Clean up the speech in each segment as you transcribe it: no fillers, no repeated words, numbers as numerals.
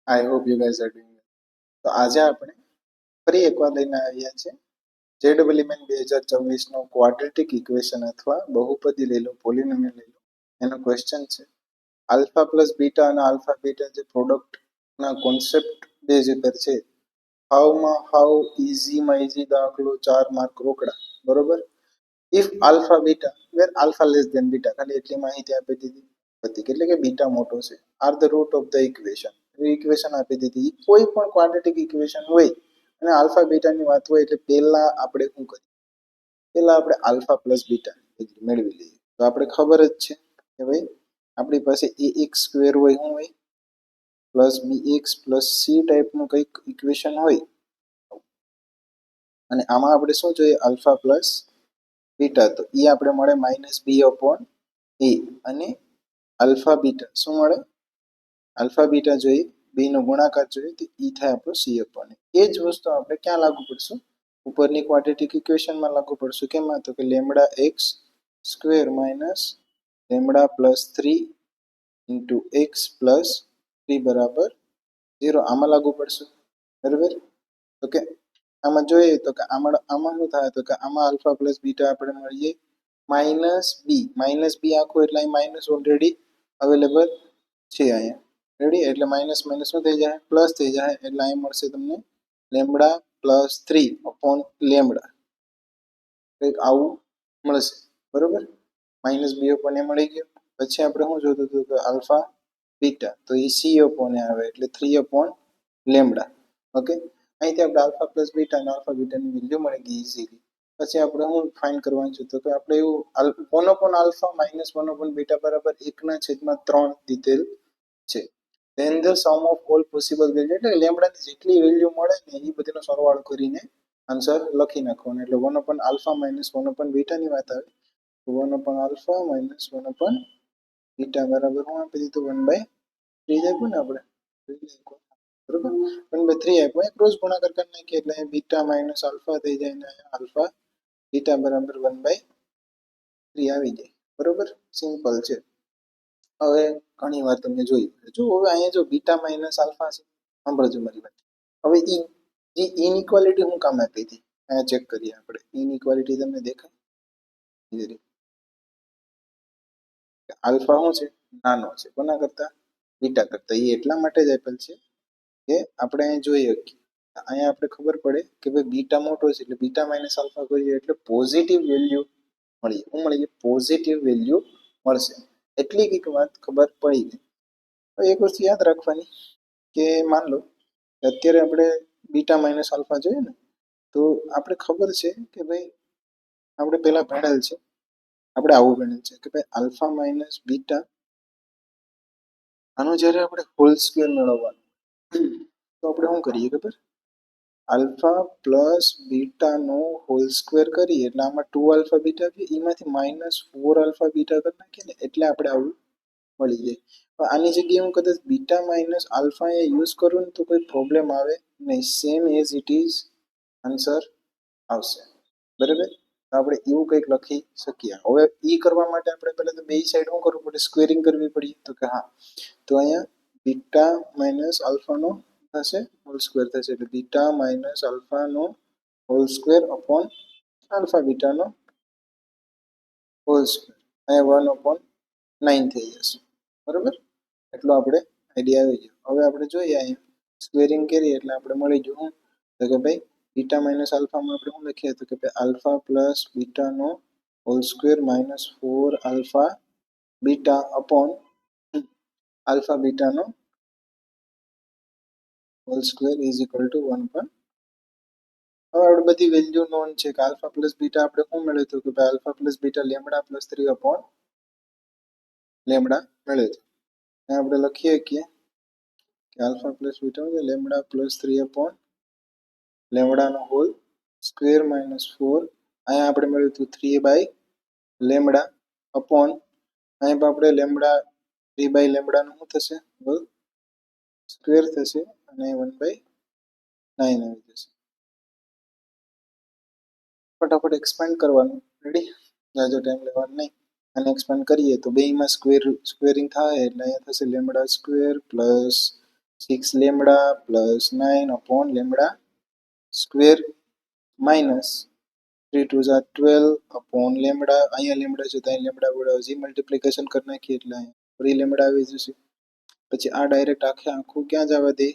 I hope you guys are doing well. તો આજે આપણે ફરી એકવાર લઈને આવ્યા છે JEE 2024 નો ક્વાડ્રેટિક ઇક્વેશન અથવા બહુપદી લઈ લો પોલિનોમિયલ લઈ લો એનો ક્વેશ્ચન છે આલ્ફા પ્લસ બીટા અને આલ્ફા બીટા જે પ્રોડક્ટના કોન્સેપ્ટ બેઝ ઉપર છે હાઉ ઇઝીમાં ઇઝી દાખલો 4 માર્ક રોકડા બરોબર if alpha beta where alpha less than beta ખાલી એટલી માહિતી આપી દીધી હતી એટલે કે બીટા મોટો છે are the root of the equation equation આપી દીધી કોઈ પણ ક્વાડ્રેટિક ઇક્વેશન હોય અને આલ્ફા બીટાની વાત હોય એટલે પહેલા આપણે શું કરીએ પહેલા આપણે આલ્ફા પ્લસ બીટા મેળવી લઈએ તો આપણે ખબર જ છે કે ભાઈ આપણી પાસે ax સ્ક્વેર હોય શું હોય પ્લસ bx પ્લસ c ટાઈપનું કંઈક ઇક્વેશન હોય અને આમાં આપણે શું જોઈએ આલ્ફા પ્લસ બીટા તો એ આપણે મળે માઇનસ બી અપોન એ અને આલ્ફા બીટા શું મળે આલ્ફા બીટા જોઈએ બી નો ગુણાકાર જોઈએ તો ઈ થાય આપણો સી અપોન એ જ વસ્તુ આપણે ક્યાં લાગુ પડશું ઉપરની ક્વાડ્રેટિક ઇક્વેશનમાં લાગુ પડશું કેમાં તો કે lambda x square minus lambda plus 3 into x plus 3 બરાબર 0 આમાં લાગુ પડશું બરાબર તો કે આમાં જોઈએ તો કે આમાં શું થાય તો કે આમાં આલ્ફા પ્લસ બીટા આપણે મળીએ માઇનસ બી આખું એટલે અહીં માઇનસ ઓલરેડી અવેલેબલ છે અહીંયા રેડી એટલે માઇનસ માઇનસ શું થઈ જાય પ્લસ થઈ જાય એટલે અહીં મળશે તમને લેમ્બડા પ્લસ 3 અપોન લેમ્બડા કંઈક આવું મળશે બરોબર માઇનસ બી અપોન એ મળી ગયો પછી આપણે શું જોતું હતું કે આલ્ફા બીટા તો એ સી અપોન આવે એટલે 3 અપોન લેમ્બડા ઓકે અહીંથી આપણે આલ્ફા પ્લસ બીટા અને આલ્ફા બીટાની વેલ્યુ મળી ગઈ ઇઝીલી પછી આપણે શું ફાઇન્ડ કરવાનું છે તો કે આપણે એવું 1 upon alpha minus 1 upon beta બરાબર 1/3 દીધેલ છે then the sum of all possible value એટલે લેમ્બડાની જેટલી વેલ્યુ મળે ને એ બધીનો સરવાળો કરીને આન્સર લખી નાખવાનો એટલે 1 અપોન આલ્ફા માઇનસ 1 અપોન બીટાની વાત આવે તો 1 upon alpha minus 1 upon beta બરાબર શું આપી દીધું 1/3 આપ્યું ને આપણે બરોબર 1/3 આપ્યું ક્રોસ ગુણાકાર કરી નાખીએ એટલે બીટા માઇનસ આલ્ફા થઈ જાય ને આલ્ફા બીટા બરાબર 1/3 આવી જાય બરોબર સિમ્પલ છે હવે ઘણી વાર તમે જોયું જો હવે અહીંયા જો બીટા માઇનસ આલ્ફા છે સાંભળજો મારી વાત હવે જે ઇનઇક્વાલિટી હું કામ આપી હતી અહીંયા ચેક કરીએ આપણે ઇનઇક્વાલિટી તમને દેખાય આલ્ફા શું છે નાનો છે કોના કરતા બીટા કરતા એ એટલા માટે જ આપેલ છે કે આપણે અહીં જોઈએ અહીંયા આપણે ખબર પડે કે ભાઈ બીટા મોટો છે એટલે બીટા માઇનસ આલ્ફા કરીએ એટલે પોઝિટિવ વેલ્યુ મળીએ શું મળીએ પોઝિટિવ વેલ્યુ મળશે એટલી કંઈક વાત ખબર પડી ગઈ હવે એક વસ્તુ યાદ રાખવાની કે માન લો અત્યારે આપણે બીટા માઇનસ આલ્ફા જોઈએ ને તો આપણે ખબર છે કે ભાઈ આપણે પહેલા ભણેલ છે આપણે આવું ભણેલ છે કે ભાઈ આલ્ફા માઇનસ બીટા આનો જ્યારે આપણે હોલ સ્ક્વેર મેળવવાનો તો આપણે શું કરીએ ખબર આલ્ફા પ્લસ બીટાનો હોલ સ્ક્વેર કરીએ એટલે આમાં 2 આલ્ફા બીટા છે એમાંથી -4 આલ્ફા બીટા કરી નાખીએ ને એટલે આપણે આવું મળી જાય પણ આની જગ્યાએ હું કદાચ બીટા માઇનસ આલ્ફા એ યુઝ કરું ને તો કોઈ પ્રોબ્લેમ આવે નહીં same as it is answer આવશે બરાબર તો આપણે એવું કંઈક લખી શકીએ હવે એ કરવા માટે આપણે પહેલાં તો બે સાઈડ શું કરવું પડે સ્ક્વેરિંગ કરવી પડી તો કે હા તો અહીંયા બીટા માઇનસ આલ્ફાનો થશે હોલ સ્ક્વેર થશે એટલે બીટા માઇનસ આલ્ફાનો હોલ સ્ક્વેર અપોન આલ્ફા બીટાનો હોલ સ્ક્વેર અહીંયા 1/9 થઈ જશે બરાબર એટલો આપણે આઈડિયા આવી ગયો હવે આપણે જોઈએ અહીંયા સ્ક્વેરિંગ કરીએ એટલે આપણે મળી ગયું તો કે ભાઈ બીટા માઇનસ આલ્ફામાં આપણે શું લખીએ તો કે ભાઈ આલ્ફા પ્લસ બીટાનો whole square -4 alpha beta upon alpha બીટાનો whole square is equal to 1/. હવે આપણે બધી વેલ્યુ નોન છે કે આલ્ફા પ્લસ બીટા આપણે શું મળ્યું હતું કે ભાઈ alpha plus beta lambda plus 3 upon lambda મળ્યું હતું આપણે લખીએ કે alpha plus beta lambda plus 3 upon લેમ્બડાનો હોલ સ્ક્વેર -4 અહીંયા આપણે મળ્યું હતું 3 લેમ્બડા અપોન અહીંયા આપણે લેમ્બડા 3 લેમ્બડાનું શું થશે હોલ સ્ક્વેર થશે અને 1/9 આવી જશે ફટાફટ એક્સપાન્ડ કરવાનું રેડી જાજો ટાઈમ લેવાનો નહીં અને એક્સપાન્ડ કરીએ તો બેમાં સ્ક્વેરિંગ થાય એટલે અહીંયા થશે lambda square plus 6 lambda plus 9 upon lambda square minus 3 2 Jha 12 upon lambda. અહીંયા લેમડા છે તો અહીં લેમડા વડે હજી મલ્ટિપ્લિકેશન કરી નાખીએ એટલે અહીંયા ફરી લેમડા આવી જશે. પછી આ ડાયરેક્ટ આખે આખું ક્યાં જવા દે,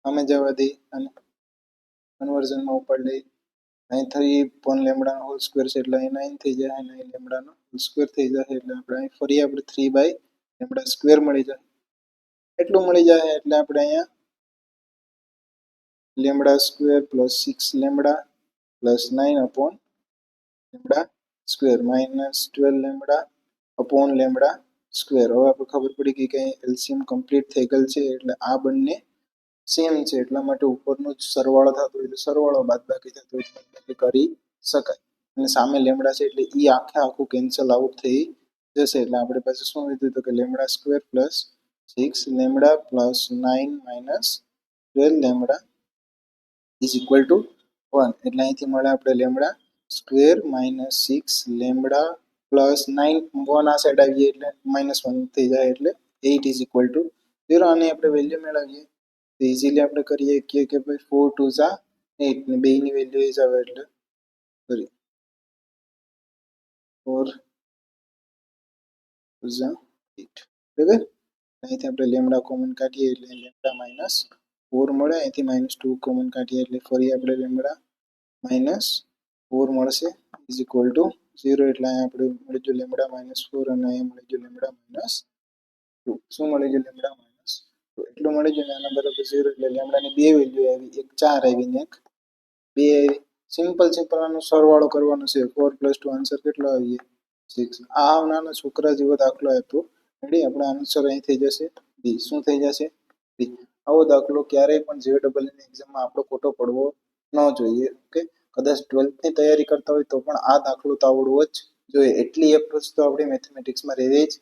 આમે જવા દે અને કન્વર્ઝનમાં ઉપર લઈ. અહીં 3 અપોન લેમડાનો હોલ સ્ક્વેર છે એટલે અહીં 9 થઈ જાય અને અહીં લેમડાનો હોલ સ્ક્વેર થઈ જાય એટલે આપણે અહીં ફરી આપણે 3 બાય લેમડા સ્ક્વેર મળી જાય. એટલું મળી જાય એટલે આપણે અહીંયા lambda square plus 6 lambda plus 9 upon lambda square minus 12 lambda upon lambda square. હવે આપણે ખબર પડી ગઈ કે એલસીએમ કમ્પ્લીટ થઈ ગયેલ છે એટલે આ બંને સેમ છે એટલા માટે ઉપરનો જ સરવાળો થતો હોય તો સરવાળો બાદબાકી થતો હોય તો બાદબાકી કરી શકાય. અને સામે લેમડા છે એટલે એ આખે આખું કેન્સલ આઉટ થઈ જશે એટલે આપણે પાસે શું લીધું તો કે lambda square plus 6 lambda plus 9 minus 12 lambda is equal to 1. એટલે અહીંથી મળે આપણે lambda square minus 6 lambda plus 9 1 આ સાઈડ આવીએ એટલે -1 થઈ જાય એટલે 8 ઇઝ ઇક્વલ ટુ 0. આની આપણે વેલ્યુ મેળવીએ તો ઇઝીલી આપણે કરીએ કે ભાઈ 4 2 ઝા 8 ને બેયની વેલ્યુ એ જ આવે એટલે સોરી 4 2 ઝા 8 બરાબર. અહીંથી આપણે લેમડા કોમન કાઢીએ એટલે લેમડા -4 મળે. અહીંથી -2 કોમન કાઢીએ એટલે ફરી આપણે લેમડા -4 મળશે ઇઝ ઇક્વલ ટુ 0. એટલે અહીંયા આપણે મળી ગયું લેમડા -4 અને અહીંયા મળી ગયું લેમડા -2. શું મળી ગયું લેમડા -2 એટલું મળી ગયું ને આના બરાબર 0 એટલે લેમડાની બે વેલ્યુ આવી, એક 4 આવી ને એક 2 આવી. સિમ્પલ આનો સરવાળો કરવાનો છે. 4 + 2 આન્સર કેટલો આવી 6. આ નાના છોકરા જેવો દાખલો આપ્યો રેડી. આપણો આન્સર અહીં થઈ જશે બી. શું થઈ જશે બી. આવો દાખલો ક્યારેય પણ JEE એક્ઝામમાં આપણો ખોટો પડવો ન જોઈએ. ઓકે, કદાચ 12th ની તૈયારી કરતા હોય તો પણ આ દાખલો તો આવડવો જ જોઈએ. એટલી એપ્રોચ તો આપણી મેથેમેટિક્સમાં રહેવી જ